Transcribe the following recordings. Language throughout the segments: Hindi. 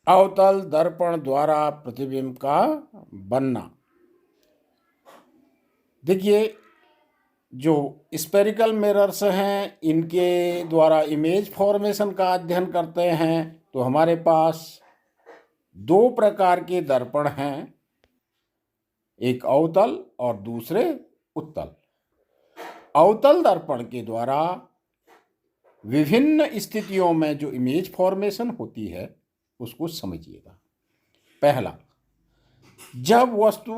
अवतल दर्पण द्वारा प्रतिबिंब का बनना। देखिए, जो स्पेरिकल मिरर्स हैं इनके द्वारा इमेज फॉर्मेशन का अध्ययन करते हैं तो हमारे पास दो प्रकार के दर्पण हैं, एक अवतल और दूसरे उत्तल। अवतल दर्पण के द्वारा विभिन्न स्थितियों में जो इमेज फॉर्मेशन होती है उसको समझिएगा। पहला, जब वस्तु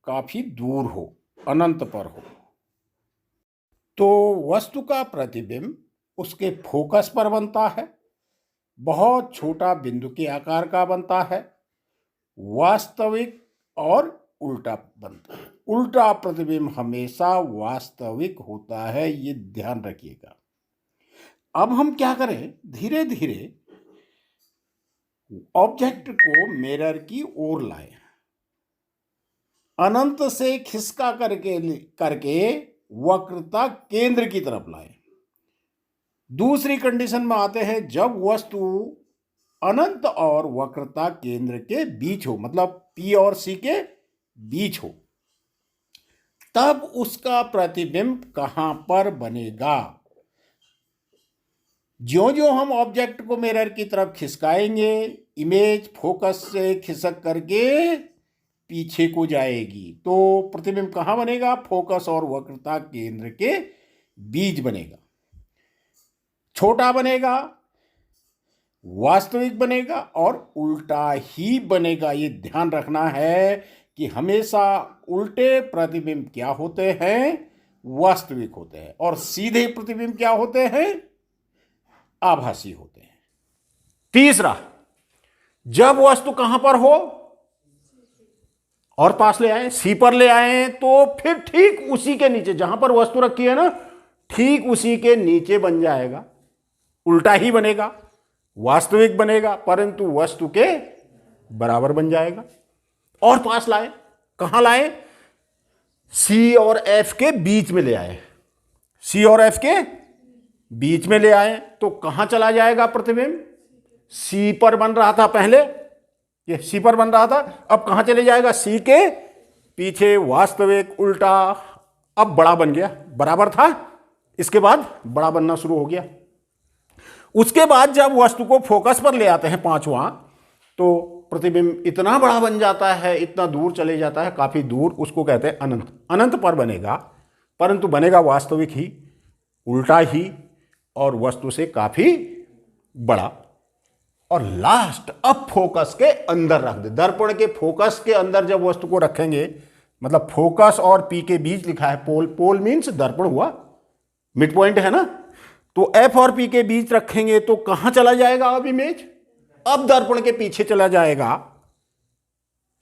काफी दूर हो, अनंत पर हो, तो वस्तु का प्रतिबिंब उसके फोकस पर बनता है, बहुत छोटा बिंदु के आकार का बनता है, वास्तविक और उल्टा बनता है। उल्टा प्रतिबिंब हमेशा वास्तविक होता है, ये ध्यान रखिएगा। अब हम क्या करें, धीरे धीरे ऑब्जेक्ट को मिरर की ओर लाएं, अनंत से खिसका करके वक्रता केंद्र की तरफ लाएं। दूसरी कंडीशन में आते हैं, जब वस्तु अनंत और वक्रता केंद्र के बीच हो, मतलब P और C के बीच हो, तब उसका प्रतिबिंब कहां पर बनेगा। ज्यों ज्यों हम ऑब्जेक्ट को मिरर की तरफ खिसकाएंगे, इमेज फोकस से खिसक करके पीछे को जाएगी, तो प्रतिबिंब कहां बनेगा, फोकस और वक्रता केंद्र के बीच बनेगा। छोटा बनेगा, वास्तविक बनेगा और उल्टा ही बनेगा। ये ध्यान रखना है कि हमेशा उल्टे प्रतिबिंब क्या होते हैं, वास्तविक होते हैं, और सीधे प्रतिबिंब क्या होते हैं, आभासी होते हैं। तीसरा, जब वस्तु कहां पर हो और पास ले आए, सी पर ले आए, तो फिर ठीक उसी के नीचे, जहां पर वस्तु रखी है ना, ठीक उसी के नीचे बन जाएगा, उल्टा ही बनेगा, वास्तविक बनेगा परंतु वस्तु के बराबर बन जाएगा। और पास लाए, कहां लाए, सी और एफ के बीच में ले आए, सी और एफ के बीच में ले आए, तो कहां चला जाएगा प्रतिबिंब, सी पर बन रहा था पहले, ये सी पर बन रहा था, अब कहां चले जाएगा, सी के पीछे, वास्तविक, उल्टा, अब बड़ा बन गया, बराबर था, इसके बाद बड़ा बनना शुरू हो गया। उसके बाद जब वस्तु को फोकस पर ले आते हैं पांचवा, तो प्रतिबिंब इतना बड़ा बन जाता है, इतना दूर चले जाता है, काफी दूर, उसको कहते हैं अनंत। अनंत पर बनेगा परंतु बनेगा वास्तविक ही, उल्टा ही और वस्तु से काफी बड़ा। और लास्ट, अब फोकस के अंदर रख दे, दर्पण के फोकस के अंदर जब वस्तु को रखेंगे, मतलब फोकस और पी के बीच लिखा है पोल, पोल मीन्स दर्पण हुआ, मिड पॉइंट है ना, तो एफ और पी के बीच रखेंगे तो कहां चला जाएगा अब इमेज, अब दर्पण के पीछे चला जाएगा,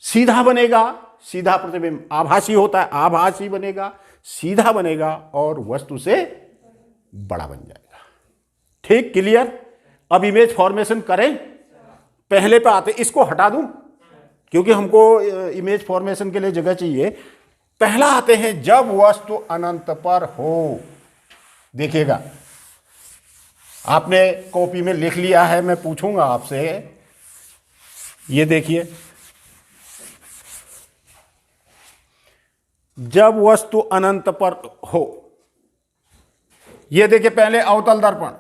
सीधा बनेगा, सीधा प्रतिबिंब आभासी होता है, आभासी बनेगा, सीधा बनेगा और वस्तु से बड़ा बन जाएगा। ठीक, क्लियर। अब इमेज फॉर्मेशन करें, पहले पे आते, इसको हटा दूं क्योंकि हमको इमेज फॉर्मेशन के लिए जगह चाहिए। पहला आते हैं, जब वस्तु अनंत पर हो। देखिएगा, आपने कॉपी में लिख लिया है, मैं पूछूंगा आपसे, ये देखिए, जब वस्तु अनंत पर हो, ये देखिए, पहले अवतल दर्पण,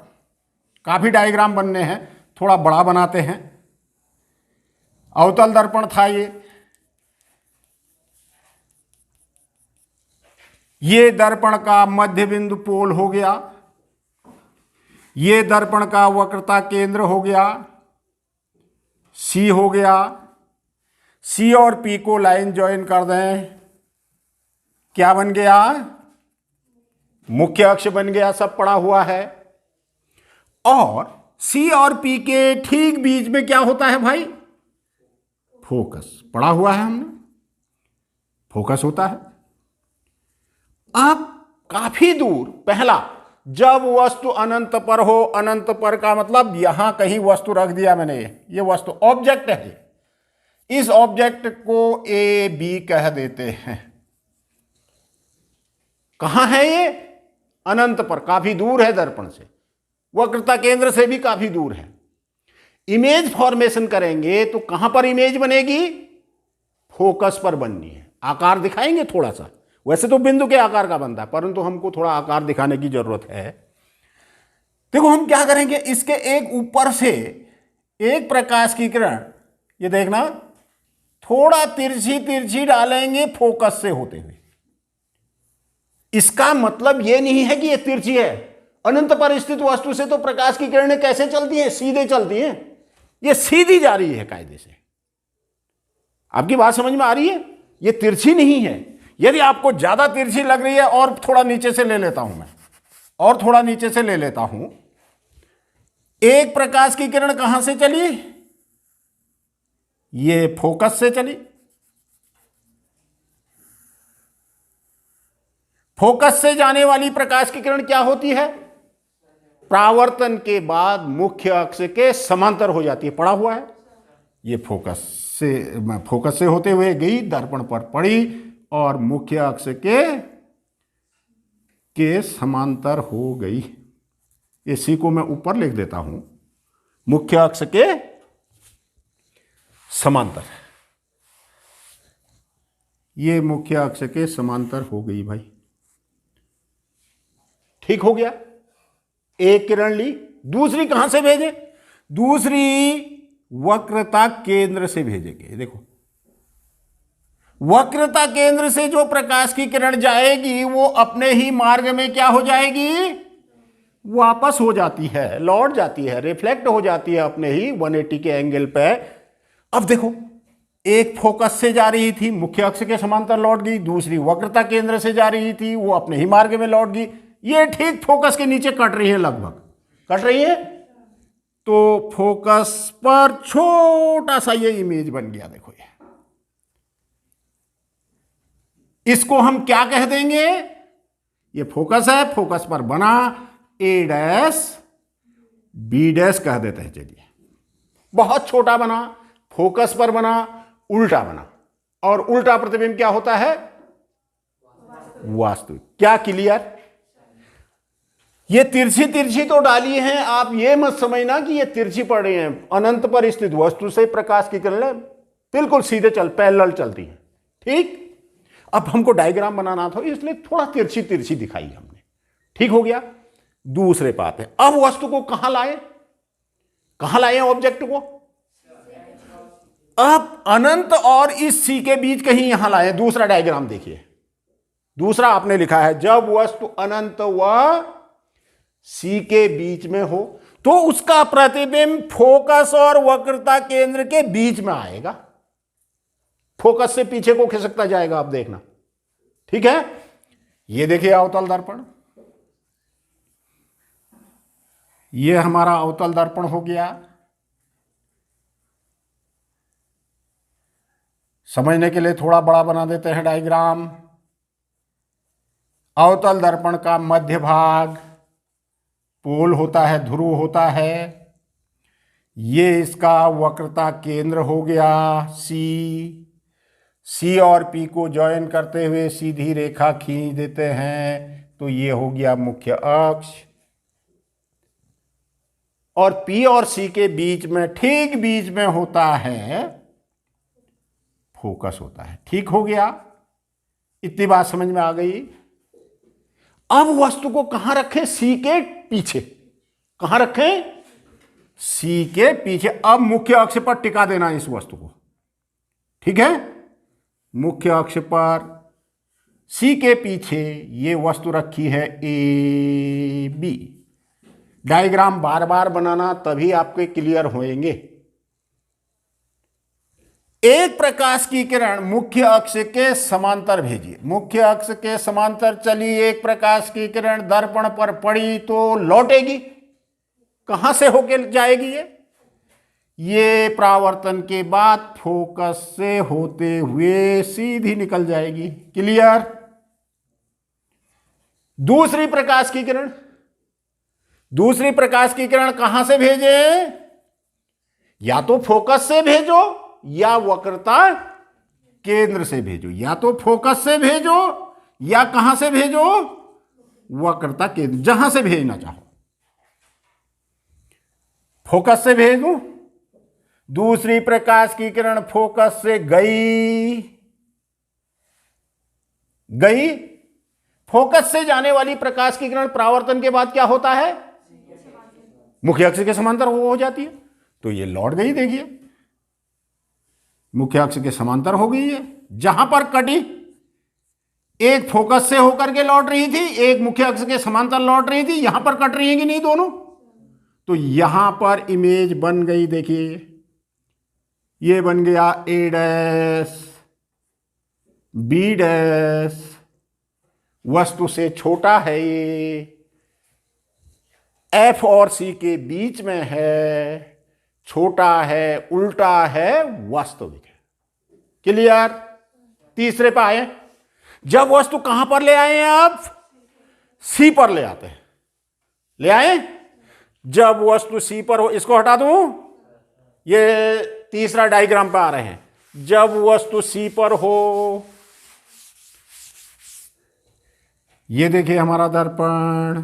काफी डायग्राम बनने हैं, थोड़ा बड़ा बनाते हैं। अवतल दर्पण था ये दर्पण का मध्य बिंदु पोल हो गया, ये दर्पण का वक्रता केंद्र हो गया, सी हो गया, सी और पी को लाइन ज्वाइन कर दें, क्या बन गया, मुख्य अक्ष बन गया, सब पड़ा हुआ है। और सी और पी के ठीक बीच में क्या होता है भाई, फोकस, पड़ा हुआ है हमने, फोकस होता है। अब काफी दूर, पहला, जब वस्तु अनंत पर हो, अनंत पर का मतलब यहां कहीं वस्तु रख दिया मैंने, ये वस्तु ऑब्जेक्ट है, इस ऑब्जेक्ट को ए बी कह देते हैं। कहां है ये, अनंत पर, काफी दूर है दर्पण से, वक्रता केंद्र से भी काफी दूर है। इमेज फॉर्मेशन करेंगे तो कहां पर इमेज बनेगी? फोकस पर बननी है। आकार दिखाएंगे थोड़ा सा, वैसे तो बिंदु के आकार का बनता है, परंतु हमको थोड़ा आकार दिखाने की जरूरत है। देखो हम क्या करेंगे, इसके एक ऊपर से एक प्रकाश की किरण, ये देखना, थोड़ा तिरछी तिरछी डालेंगे फोकस से होते हुए। इसका मतलब यह नहीं है कि यह तिरछी है। अनंत पर स्थित वस्तु से तो प्रकाश की किरणें कैसे चलती हैं? सीधे चलती हैं। ये सीधी जा रही है कायदे से। आपकी बात समझ में आ रही है? ये तिरछी नहीं है। यदि आपको ज्यादा तिरछी लग रही है, और थोड़ा नीचे से ले लेता हूं मैं, और थोड़ा नीचे से ले लेता हूं। एक प्रकाश की किरण कहां से चली? ये फोकस से चली। फोकस से जाने वाली प्रकाश की किरण क्या होती है? परावर्तन के बाद मुख्य अक्ष के समांतर हो जाती है। पड़ा हुआ है, ये फोकस से होते हुए गई, दर्पण पर पड़ी और मुख्य अक्ष के समांतर हो गई। इसी को मैं ऊपर लिख देता हूं, मुख्य अक्ष के समांतर। ये मुख्य अक्ष के समांतर हो गई भाई। ठीक हो गया। एक किरण ली, दूसरी कहां से भेजे? दूसरी वक्रता केंद्र से भेजेंगे। देखो, वक्रता केंद्र से जो प्रकाश की किरण जाएगी वो अपने ही मार्ग में क्या हो जाएगी? वापस हो जाती है, लौट जाती है, रिफ्लेक्ट हो जाती है अपने ही 180 के एंगल पे। अब देखो, एक फोकस से जा रही थी, मुख्य अक्ष के समांतर लौट गई। दूसरी वक्रता केंद्र से जा रही थी, वो अपने ही मार्ग में लौट गई। ये ठीक फोकस के नीचे कट रही है, लगभग कट रही है। तो फोकस पर छोटा सा ये इमेज बन गया। देखो, इसको हम क्या कह देंगे? ये फोकस है, फोकस पर बना, ए डैश बी डैश कह देते हैं। चलिए, बहुत छोटा बना, फोकस पर बना, उल्टा बना। और उल्टा प्रतिबिंब क्या होता है? वास्तविक। क्या क्लियर? ये तिरछी तिरछी तो डाली हैं, आप ये मत समझना कि ये तिरछी पड़ रही हैं। अनंत पर स्थित वस्तु से प्रकाश की किरणें बिल्कुल सीधे पैरेलल चलती हैं। ठीक, अब हमको डायग्राम बनाना था, इसलिए थोड़ा तिरछी तिरछी दिखाई हमने। ठीक हो गया। दूसरे बात है, अब वस्तु को कहां लाए? कहां लाए ऑब्जेक्ट को? अब अनंत और इस सी के बीच कहीं यहां लाए। दूसरा डायग्राम देखिए, दूसरा आपने लिखा है, जब वस्तु अनंत व सी के बीच में हो तो उसका प्रतिबिंब फोकस और वक्रता केंद्र के बीच में आएगा। फोकस से पीछे को खिसकता जाएगा, आप देखना। ठीक है, ये देखिए अवतल दर्पण, ये हमारा अवतल दर्पण हो गया। समझने के लिए थोड़ा बड़ा बना देते हैं डायग्राम। अवतल दर्पण का मध्य भाग पोल होता है, ध्रुव होता है। ये इसका वक्रता केंद्र हो गया सी और पी को ज्वाइन करते हुए सीधी रेखा खींच देते हैं, तो ये हो गया मुख्य अक्ष। और पी और सी के बीच में, ठीक बीच में होता है फोकस होता है। ठीक हो गया। इतनी बात समझ में आ गई। अब वस्तु को कहां रखें? सी के पीछे। कहां रखें? सी के पीछे। अब मुख्य अक्ष पर टिका देना इस वस्तु को। ठीक है, मुख्य अक्ष पर सी के पीछे ये वस्तु रखी है ए बी। डायग्राम बार बार बनाना, तभी आपके क्लियर होंगे। एक प्रकाश की किरण मुख्य अक्ष के समांतर भेजिए। मुख्य अक्ष के समांतर चली एक प्रकाश की किरण, दर्पण पर पड़ी तो लौटेगी। कहां से होके जाएगी? ये परावर्तन के बाद फोकस से होते हुए सीधी निकल जाएगी। क्लियर? दूसरी प्रकाश की किरण, दूसरी प्रकाश की किरण कहां से भेजे? या तो फोकस से भेजो या वक्रता केंद्र से भेजो। या तो फोकस से भेजो या कहां से भेजो? वक्रता केंद्र, जहां से भेजना चाहो। फोकस से भेज दूं दूसरी प्रकाश की किरण फोकस से गई गई फोकस से जाने वाली प्रकाश की किरण परावर्तन के बाद क्या होता है, मुख्य अक्ष के समांतर हो जाती है। तो ये लौट गई, देखिए मुख्य अक्ष के समांतर हो गई है। जहां पर कटी, एक फोकस से होकर के लौट रही थी, एक मुख्य अक्ष के समांतर लौट रही थी, यहां पर कट रही है कि नहीं दोनों, तो यहां पर इमेज बन गई। देखिए ये बन गया ए डैश बी डैश, वस्तु से छोटा है ये, एफ और सी के बीच में है, छोटा है, उल्टा है, वास्तविक है। क्लियर? तीसरे पे आए, जब वस्तु कहां पर ले आए हैं आप, सी पर ले आते हैं, ले आए। जब वस्तु सी पर हो, इसको हटा दूं, ये तीसरा डायग्राम पे आ रहे हैं। जब वस्तु सी पर हो, ये देखिए हमारा दर्पण,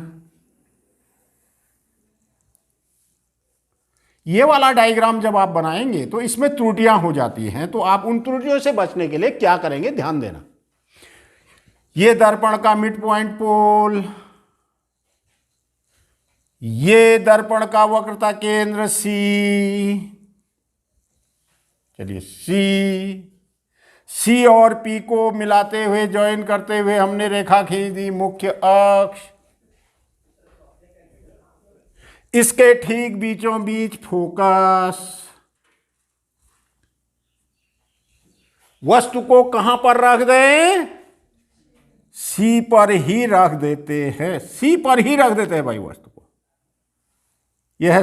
ये वाला डायग्राम जब आप बनाएंगे तो इसमें त्रुटियां हो जाती हैं, तो आप उन त्रुटियों से बचने के लिए क्या करेंगे, ध्यान देना। ये दर्पण का मिड पॉइंट पोल, ये दर्पण का वक्रता केंद्र सी, चलिए सी और पी को मिलाते हुए, ज्वाइन करते हुए हमने रेखा खींच दी, मुख्य अक्ष, इसके ठीक बीचों बीच फोकस। वस्तु को कहां पर रख दें, सी पर ही रख देते हैं, सी पर ही रख देते हैं भाई वस्तु को। यह है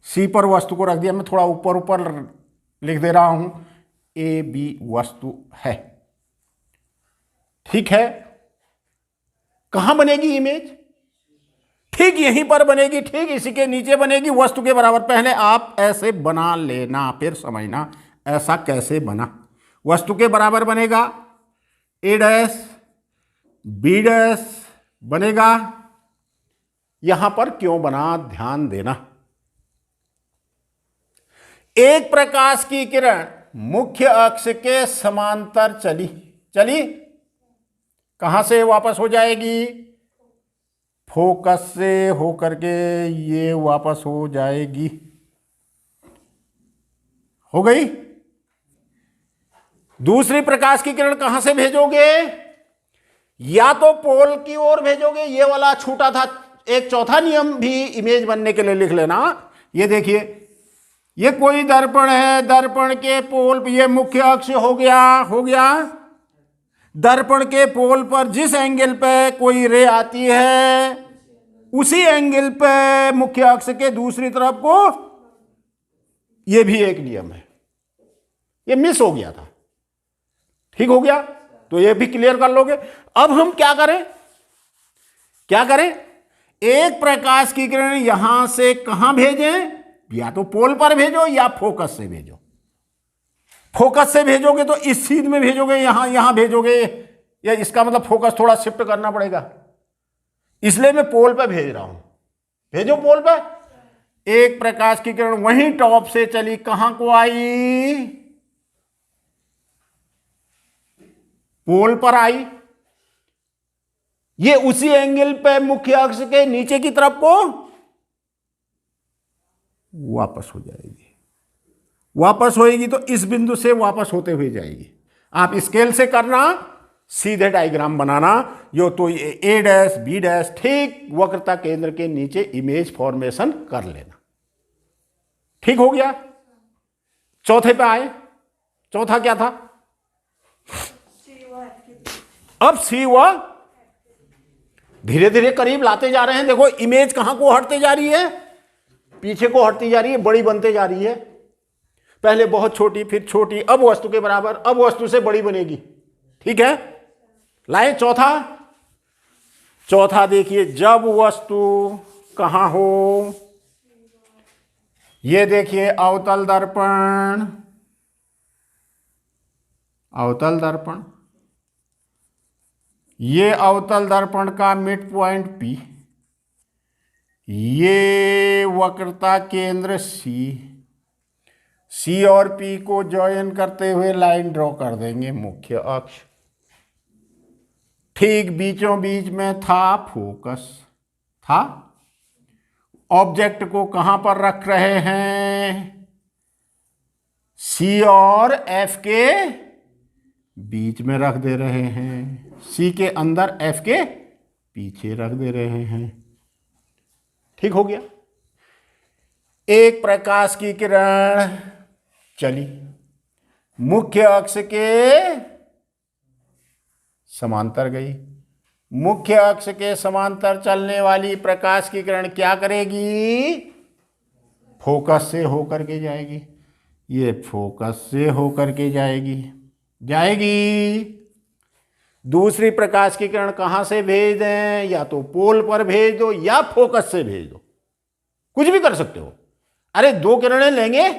सी पर वस्तु को रख दिया। मैं थोड़ा ऊपर ऊपर लिख दे रहा हूं, ए बी वस्तु है, ठीक है। कहां बनेगी इमेज, ठीक यहीं पर बनेगी, ठीक इसी के नीचे बनेगी, वस्तु के बराबर। पहले आप ऐसे बना लेना, फिर समझना ऐसा कैसे बना। वस्तु के बराबर बनेगा, ए डैश बी डैश बनेगा। यहां पर क्यों बना, ध्यान देना। एक प्रकाश की किरण मुख्य अक्ष के समांतर चली कहां से वापस हो जाएगी, फोकस से होकर के ये वापस हो जाएगी, हो गई। दूसरी प्रकाश की किरण कहां से भेजोगे, या तो पोल की ओर भेजोगे, ये वाला छूटा था। एक चौथा नियम भी इमेज बनने के लिए लिख लेना। ये देखिए, ये कोई दर्पण है, दर्पण के पोल, ये मुख्य अक्ष हो गया। दर्पण के पोल पर जिस एंगल पे कोई रे आती है, उसी एंगल पे मुख्य अक्ष के दूसरी तरफ को, यह भी एक नियम है। ये मिस हो गया था, ठीक हो गया, तो ये भी क्लियर कर लोगे। अब हम क्या करें, एक प्रकाश की किरण यहां से कहां भेजें, या तो पोल पर भेजो या फोकस से भेजो। फोकस से भेजोगे तो इस सीध में भेजोगे, यहां भेजोगे, या इसका मतलब फोकस थोड़ा शिफ्ट करना पड़ेगा, इसलिए मैं पोल पे भेज रहा हूं। भेजो पोल पे। एक प्रकाश की किरण वहीं टॉप से चली, कहां को आई, पोल पर आई। ये उसी एंगल पे मुख्य अक्ष के नीचे की तरफ को वापस हो जाएगी। वापस होएगी तो इस बिंदु से वापस होते हुए जाएगी। आप स्केल से करना, सीधे डायग्राम बनाना, यो तो ए डैश बी डैश ठीक वक्रता केंद्र के नीचे इमेज फॉर्मेशन कर लेना। ठीक हो गया। चौथे पे आए, चौथा क्या था, अब सी व धीरे धीरे करीब लाते जा रहे हैं। देखो इमेज कहां को हटते जा रही है, पीछे को हटती जा रही है, बड़ी बनते जा रही है। पहले बहुत छोटी, फिर छोटी, अब वस्तु के बराबर, अब वस्तु से बड़ी बनेगी। ठीक है, लाए चौथा देखिए, जब वस्तु कहां हो, ये देखिए अवतल दर्पण, अवतल दर्पण, ये अवतल दर्पण का मिड पॉइंट P, ये वक्रता केंद्र C, सी और पी को ज्वाइन करते हुए लाइन ड्रॉ कर देंगे मुख्य अक्ष। ठीक बीचों बीच में था फोकस, था। ऑब्जेक्ट को कहां पर रख रहे हैं? सी और एफ के बीच में रख दे रहे हैं, सी के अंदर एफ के पीछे रख दे रहे हैं। ठीक हो गया। एक प्रकाश की किरण चली, मुख्य अक्ष के समांतर गई। मुख्य अक्ष के समांतर चलने वाली प्रकाश की किरण क्या करेगी? फोकस से होकर के जाएगी। ये फोकस से होकर के जाएगी। दूसरी प्रकाश की किरण कहां से भेज दें? या तो पोल पर भेज दो या फोकस से भेज दो, कुछ भी कर सकते हो। अरे दो किरणें लेंगे,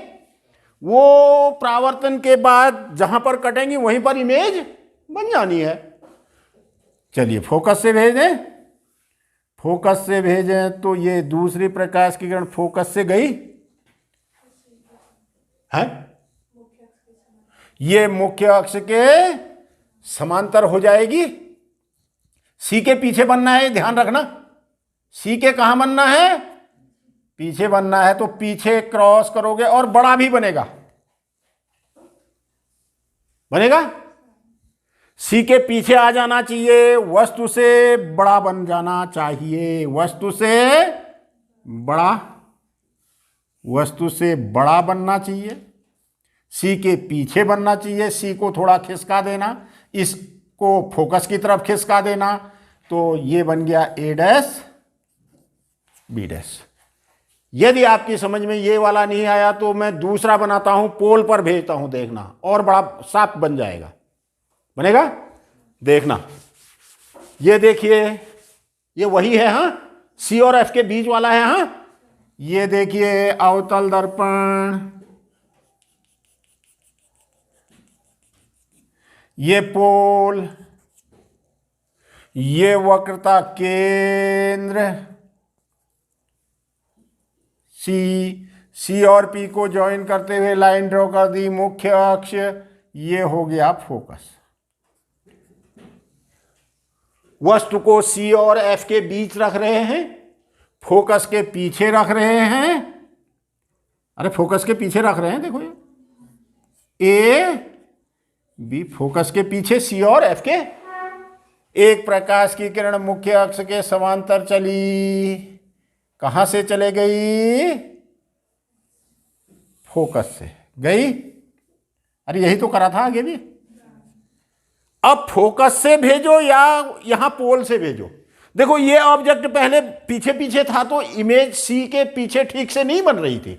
वो परावर्तन के बाद जहां पर कटेंगी वहीं पर इमेज बन जानी है। चलिए फोकस से भेजें। फोकस से भेजें तो ये दूसरी प्रकाश की किरण फोकस से गई है, ये मुख्य अक्ष के समांतर हो जाएगी। सी के पीछे बनना है, ध्यान रखना। सी के कहां बनना है? पीछे बनना है। तो पीछे क्रॉस करोगे और बड़ा भी बनेगा, सी के पीछे आ जाना चाहिए, वस्तु से बड़ा बन जाना चाहिए। वस्तु से बड़ा बनना चाहिए। सी के पीछे बनना चाहिए। सी को थोड़ा खिसका देना, इसको फोकस की तरफ खिसका देना, तो ये बन गया ए डैश बी डैश। यदि आपकी समझ में ये वाला नहीं आया तो मैं दूसरा बनाता हूं, पोल पर भेजता हूं, देखना और बड़ा साफ बन जाएगा, बनेगा, देखना। ये देखिए, ये वही है, हाँ, सी और एफ के बीच वाला है, हाँ। ये देखिए अवतल दर्पण, ये पोल, ये वक्रता केंद्र सी और पी को ज्वाइन करते हुए लाइन ड्रॉ कर दी, मुख्य अक्ष, ये हो गया फोकस। वस्तु को सी और एफ के बीच रख रहे हैं, फोकस के पीछे रख रहे हैं। अरे फोकस के पीछे रख रहे हैं, देखो ये ए बी, फोकस के पीछे सी और एफ के। एक प्रकाश की किरण मुख्य अक्ष के समांतर चली, कहां से चले गई? फोकस से गई। अरे यही तो करा था आगे भी। अब फोकस से भेजो या यहां पोल से भेजो। देखो ये ऑब्जेक्ट पहले पीछे पीछे था तो इमेज सी के पीछे ठीक से नहीं बन रही थी,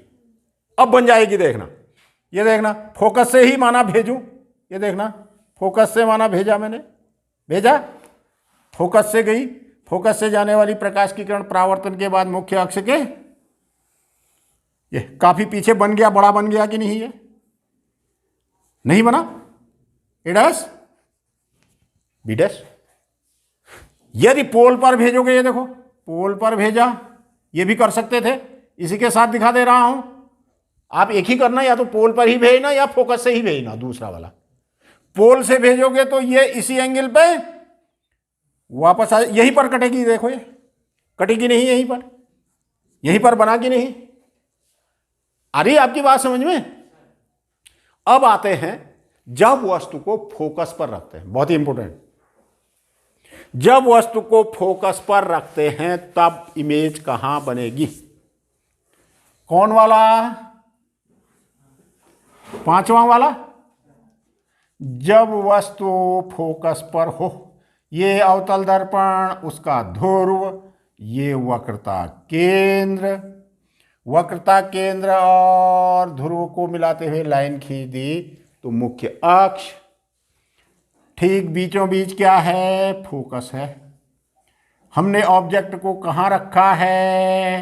अब बन जाएगी, देखना। ये देखना, फोकस से ही माना भेजूं, ये देखना, फोकस से माना भेजा, मैंने भेजा, फोकस से गई। फोकस से जाने वाली प्रकाश की किरण परावर्तन के बाद मुख्य अक्ष के, ये काफी पीछे बन गया, बड़ा बन गया कि नहीं? ये नहीं बना, ए डैश बी डैश। यदि पोल पर भेजोगे, ये देखो पोल पर भेजा, ये भी कर सकते थे, इसी के साथ दिखा दे रहा हूं। आप एक ही करना, या तो पोल पर ही भेजना या फोकस से ही भेजना, दूसरा वाला। पोल से भेजोगे तो ये इसी एंगल पे वापस आ, यहीं पर कटेगी, देखो ये कटेगी नहीं, यहीं पर बना कि नहीं? आ रही आपकी बात समझ में? अब आते हैं जब वस्तु को फोकस पर रखते हैं, बहुत ही इंपॉर्टेंट। जब वस्तु को फोकस पर रखते हैं तब इमेज कहां बनेगी? कौन वाला? पांचवा वाला। जब वस्तु फोकस पर हो, ये अवतल दर्पण, उसका ध्रुव, ये वक्रता केंद्र और ध्रुव को मिलाते हुए लाइन खींच दी तो मुख्य अक्ष, ठीक बीचों बीच क्या है? फोकस है। हमने ऑब्जेक्ट को कहां रखा है?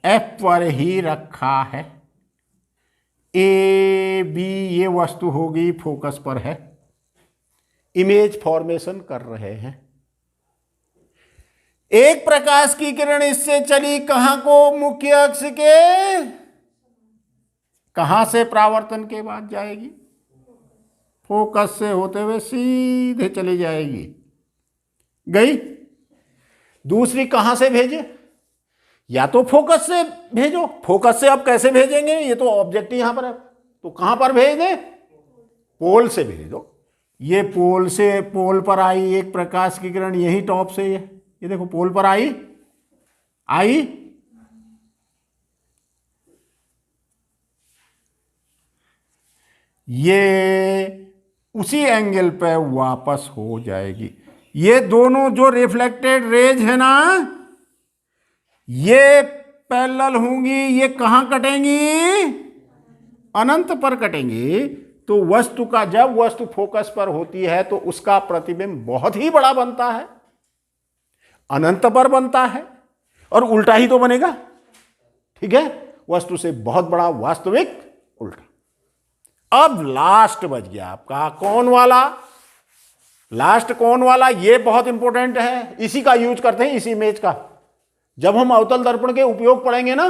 एफ पर ही रखा है। ए बी ये वस्तु होगी, फोकस पर है, इमेज फॉर्मेशन कर रहे हैं। एक प्रकाश की किरण इससे चली कहां को? मुख्य अक्ष के, कहां से परावर्तन के बाद जाएगी? फोकस से होते हुए सीधे चली जाएगी, गई। दूसरी कहां से भेजे? या तो फोकस से भेजो। फोकस से अब कैसे भेजेंगे? ये तो ऑब्जेक्ट यहां पर है, तो कहां पर भेज दें? पोल से भेज दो। ये पोल से, पोल पर आई एक प्रकाश की किरण, यही टॉप से ये देखो पोल पर आई, ये उसी एंगल पे वापस हो जाएगी। ये दोनों जो रिफ्लेक्टेड रेज है ना, ये पैरेलल होंगी। ये कहां कटेंगी? अनंत पर कटेंगी। तो वस्तु का, जब वस्तु फोकस पर होती है तो उसका प्रतिबिंब बहुत ही बड़ा बनता है, अनंत पर बनता है, और उल्टा ही तो बनेगा, ठीक है? वस्तु से बहुत बड़ा वास्तविक उल्टा। अब लास्ट बच गया आपका कौन वाला? लास्ट कौन वाला? ये बहुत इंपॉर्टेंट है, इसी का यूज करते हैं, इस इमेज का। जब हम अवतल दर्पण के उपयोग पढ़ेंगे ना,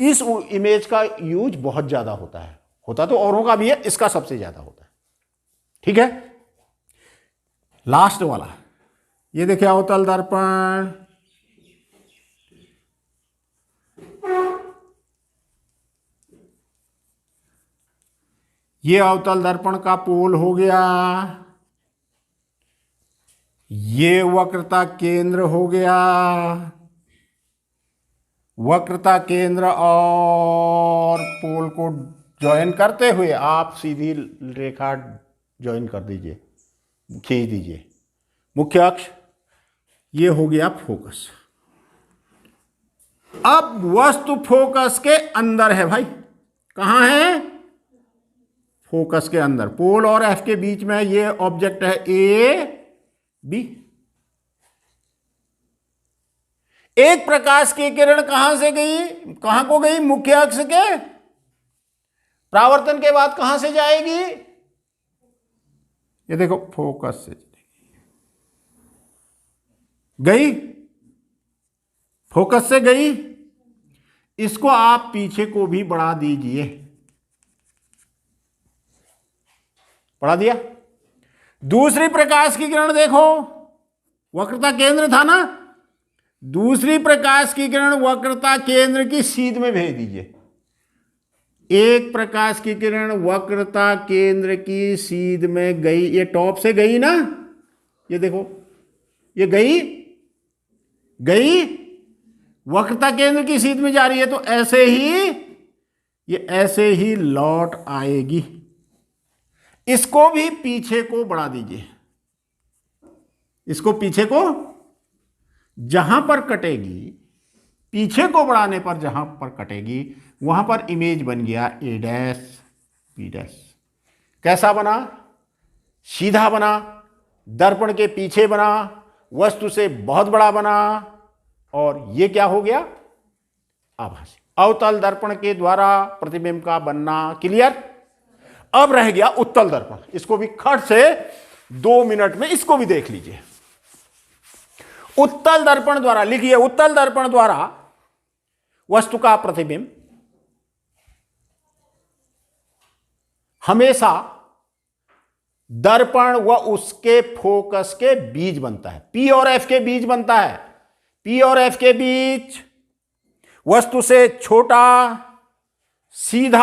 इस इमेज का यूज बहुत ज्यादा होता है। होता तो औरों का भी है, इसका सबसे ज्यादा होता है, ठीक है? लास्ट वाला ये देखिए, अवतल दर्पण, ये अवतल दर्पण का पोल हो गया, ये वक्रता केंद्र हो गया, वक्रता केंद्र और पोल को ज्वाइन करते हुए आप सीधी रेखा ज्वाइन कर दीजिए, खींच दीजिए मुख्य अक्ष। ये हो गया फोकस। अब वस्तु फोकस के अंदर है भाई। कहां है? फोकस के अंदर। पोल और एफ के बीच में ये ऑब्जेक्ट है ए बी। एक प्रकाश की किरण कहां से गई? कहां को गई? मुख्य अक्ष के। परावर्तन के बाद कहां से जाएगी? ये देखो फोकस से गई, फोकस से गई। इसको आप पीछे को भी बढ़ा दीजिए, बढ़ा दिया। दूसरी प्रकाश की किरण देखो, वक्रता केंद्र था ना, दूसरी प्रकाश की किरण वक्रता केंद्र की सीध में भेज दीजिए। एक प्रकाश की किरण वक्रता केंद्र की सीध में गई, ये टॉप से गई ना, ये देखो ये गई, वक्रता केंद्र की सीध में जा रही है, तो ऐसे ही ये ऐसे ही लौट आएगी। इसको भी पीछे को बढ़ा दीजिए, इसको पीछे को, जहां पर कटेगी, पीछे को बढ़ाने पर जहां पर कटेगी वहां पर इमेज बन गया ए डैश बी डैश। कैसा बना? सीधा बना, दर्पण के पीछे बना, वस्तु से बहुत बड़ा बना, और ये क्या हो गया? आभासी। अवतल दर्पण के द्वारा प्रतिबिंब का बनना क्लियर। अब रह गया उत्तल दर्पण। इसको भी खट से 2 मिनट में इसको भी देख लीजिए। उत्तल दर्पण द्वारा लिखिए, उत्तल दर्पण द्वारा वस्तु का प्रतिबिंब हमेशा दर्पण व उसके फोकस के बीच बनता है। पी और एफ के बीच बनता है। पी और एफ के बीच वस्तु से छोटा, सीधा,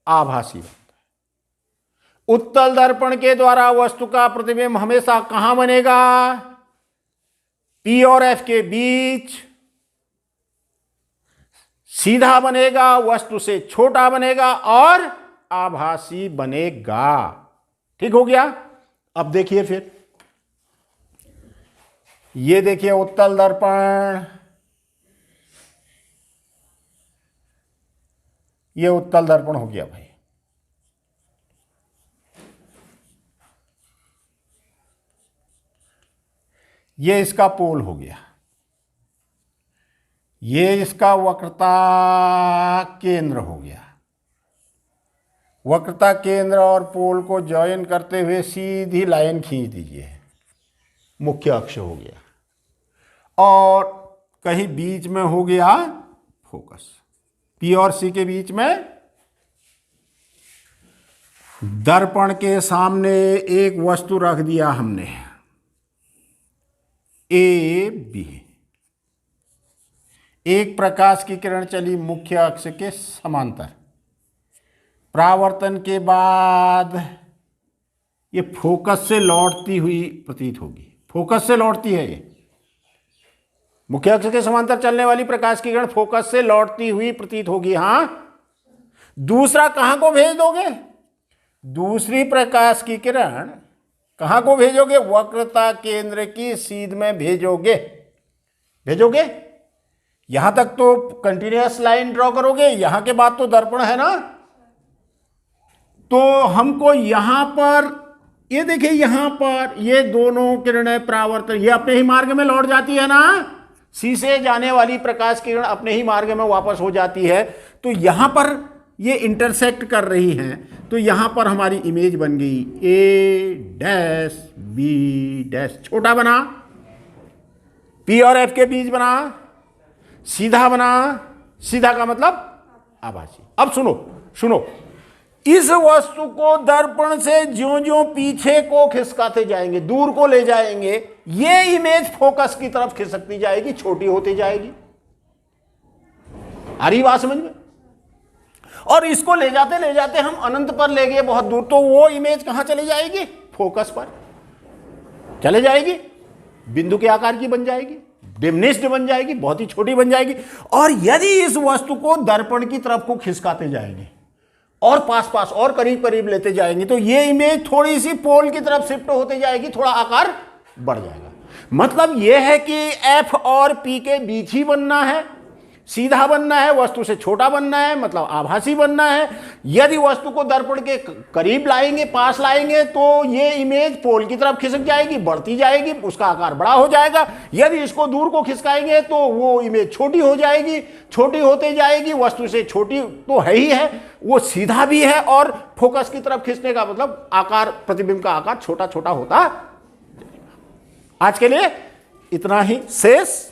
आभासी बनता है। उत्तल दर्पण के द्वारा वस्तु का प्रतिबिंब हमेशा कहां बनेगा? पी और एफ के बीच, सीधा बनेगा, वस्तु से छोटा बनेगा और आभासी बनेगा। ठीक हो गया? अब देखिए फिर, ये देखिए उत्तल दर्पण, ये उत्तल दर्पण हो गया भाई। ये इसका पोल हो गया, ये इसका वक्रता केंद्र हो गया। वक्रता केंद्र और पोल को ज्वाइन करते हुए सीधी लाइन खींच दीजिए, मुख्य अक्ष हो गया। और कहीं बीच में हो गया फोकस। पी और सी के बीच में दर्पण के सामने एक वस्तु रख दिया हमने, ए बी। एक प्रकाश की किरण चली मुख्य अक्ष के समांतर, परावर्तन के बाद ये फोकस से लौटती हुई प्रतीत होगी। फोकस से लौटती है, ये मुख्य अक्ष के समांतर चलने वाली प्रकाश की किरण फोकस से लौटती हुई प्रतीत होगी। हां, दूसरा कहां को भेज दोगे? दूसरी प्रकाश की किरण कहां को भेजोगे? वक्रता केंद्र की सीध में भेजोगे। भेजोगे, यहां तक तो कंटिन्यूअस लाइन ड्रॉ करोगे, यहां के बाद तो दर्पण है ना, तो हमको यहां पर ये देखिए, यहां पर ये दोनों किरणें परावर्तन, ये अपने ही मार्ग में लौट जाती है ना, सी से जाने वाली प्रकाश किरण अपने ही मार्ग में वापस हो जाती है। तो यहां पर ये इंटरसेक्ट कर रही हैं, तो यहां पर हमारी इमेज बन गई ए डैश बी डैश, छोटा बना, पी और एफ के बीच बना, सीधा बना। सीधा का मतलब आभासी। अब सुनो, इस वस्तु को दर्पण से ज्यों ज्यों पीछे को खिसकाते जाएंगे, दूर को ले जाएंगे, ये इमेज फोकस की तरफ खिसकती जाएगी, छोटी होती जाएगी। आ रही बात समझ में? और इसको ले जाते हम अनंत पर ले गए बहुत दूर, तो वो इमेज कहां चली जाएगी? फोकस पर चले जाएगी, बिंदु के आकार की बन जाएगी, डिमिनिश्ड बन जाएगी, बहुत ही छोटी बन जाएगी। और यदि इस वस्तु को दर्पण की तरफ को खिसकाते जाएंगे और पास और करीब लेते जाएंगे, तो ये इमेज थोड़ी सी पोल की तरफ शिफ्ट होते जाएगी, थोड़ा आकार बढ़ जाएगा। मतलब यह है कि एफ और पी के बीच ही बनना है, सीधा बनना है, वस्तु से छोटा बनना है, मतलब आभासी बनना है। यदि वस्तु को दर्पण के करीब लाएंगे, पास लाएंगे, तो ये इमेज पोल की तरफ खिसक जाएगी, बढ़ती जाएगी, उसका आकार बड़ा हो जाएगा। यदि इसको दूर को खिसकाएंगे तो वो इमेज छोटी हो जाएगी, छोटी होते जाएगी, वस्तु से छोटी तो है ही है, वो सीधा भी है, और फोकस की तरफ खींचने का मतलब आकार, प्रतिबिंब का आकार छोटा होता। आज के लिए इतना ही, शेष